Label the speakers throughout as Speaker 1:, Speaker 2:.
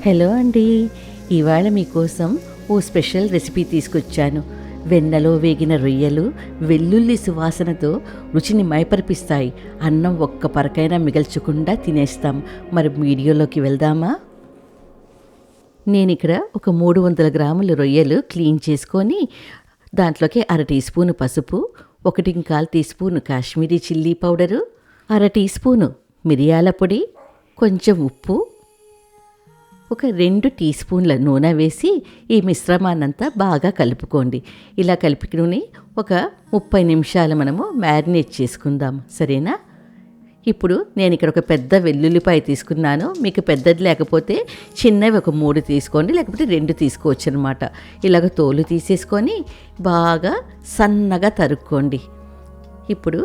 Speaker 1: Hello అండి. ఇవాళ మీకోసం ఓ స్పెషల్ రెసిపీ తీసుకొచ్చాను. వెన్నలో వేగిన రొయ్యలు వెల్లుల్లి సువాసనతో రుచిని మైపరిపిస్తాయి. అన్నం ఒక్క పరకైనా మిగల్చకుండా తినేస్తాం. మరి వీడియోలోకి వెళ్దామా? నేను ఇక్కడ ఒక 300 గ్రాముల రొయ్యలు క్లీన్ చేసుకొని దాంట్లోకి 1/2 టీ స్పూను పసుపు, 1.25 teaspoon Kashmiri chilli powder, 1/2 teaspoon మిరియాల పొడి, కొంచెం ఉప్పు, ఒక 2 టీ స్పూన్ల నూనె వేసి ఈ మిశ్రమాన్నంతా బాగా కలుపుకోండి. ఇలా కలుపుకుని ఒక 30 నిమిషాలు మనము మ్యారినేట్ చేసుకుందాం, సరేనా? ఇప్పుడు నేను ఇక్కడ ఒక పెద్ద వెల్లుల్లిపాయ తీసుకున్నాను. మీకు పెద్దది లేకపోతే చిన్నవి ఒక 3 తీసుకోండి, లేకపోతే 2 తీసుకోవచ్చు అనమాట. ఇలాగ తోలు తీసేసుకొని బాగా సన్నగా తరుక్కోండి. ఇప్పుడు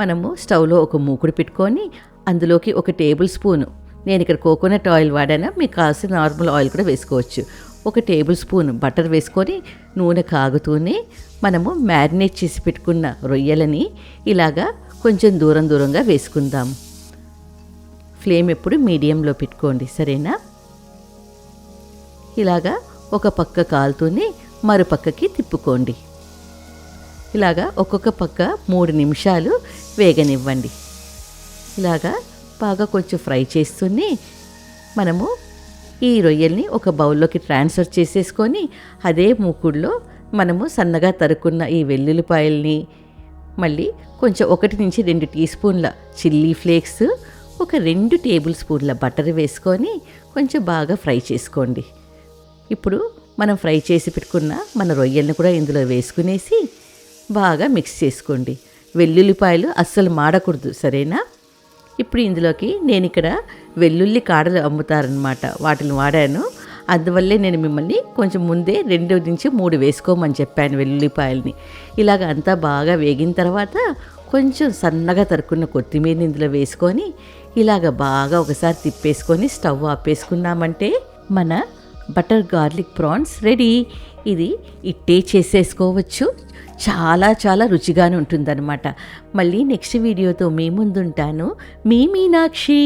Speaker 1: మనము స్టవ్లో ఒక మూకుడు పెట్టుకొని అందులోకి 1 టేబుల్ స్పూను, నేను ఇక్కడ కోకోనట్ ఆయిల్ వాడాను, మీకు కావాల్సిన నార్మల్ ఆయిల్ కూడా వేసుకోవచ్చు. 1 టేబుల్ స్పూన్ బటర్ వేసుకొని నూనె కాగుతూనే మనము మ్యారినేట్ చేసి పెట్టుకున్న రొయ్యలని ఇలాగా కొంచెం దూరంగా వేసుకుందాం. ఫ్లేమ్ ఎప్పుడు మీడియంలో పెట్టుకోండి, సరేనా? ఇలాగా ఒక పక్క కాలుతూనే మరోపక్కకి తిప్పుకోండి. ఇలాగా ఒక్కొక్క పక్క 3 నిమిషాలు వేగనివ్వండి. ఇలాగా బాగా కొంచెం ఫ్రై చేస్తూనే మనము ఈ రొయ్యల్ని ఒక బౌల్లోకి ట్రాన్స్ఫర్ చేసేసుకొని అదే మూకుడులో మనము సన్నగా తరుక్కున్న ఈ వెల్లుల్లిపాయల్ని, మళ్ళీ కొంచెం 1 నుంచి 2 టీ స్పూన్ల చిల్లీ ఫ్లేక్స్, ఒక 2 టేబుల్ స్పూన్ల బటర్ వేసుకొని కొంచెం బాగా ఫ్రై చేసుకోండి. ఇప్పుడు మనం ఫ్రై చేసి పెట్టుకున్న మన రొయ్యల్ని కూడా ఇందులో వేసుకునేసి బాగా మిక్స్ చేసుకోండి. వెల్లుల్లిపాయలు అస్సలు మాడకూడదు, సరేనా? ఇప్పుడు ఇందులోకి నేను ఇక్కడ వెల్లుల్లి కాడలు అమ్ముతారనమాట, వాటిని వాడాను. అందువల్లే నేను మిమ్మల్ని కొంచెం ముందే 2 నుంచి 3 వేసుకోమని చెప్పాను వెల్లుల్లిపాయలని. ఇలాగ అంతా బాగా వేగిన తర్వాత కొంచెం సన్నగా తరుక్కున్న కొత్తిమీరని ఇందులో వేసుకొని ఇలాగ బాగా ఒకసారి తిప్పేసుకొని స్టవ్ ఆపేసుకున్నామంటే మన బటర్ గార్లిక్ ప్రాన్స్ రెడీ. ఇది ఇట్టే చేసేసుకోవచ్చు. చాలా రుచిగానే ఉంటుందన్నమాట. మళ్ళీ నెక్స్ట్ వీడియోతో మీ ముందుంటాను. మీ మీనాక్షి.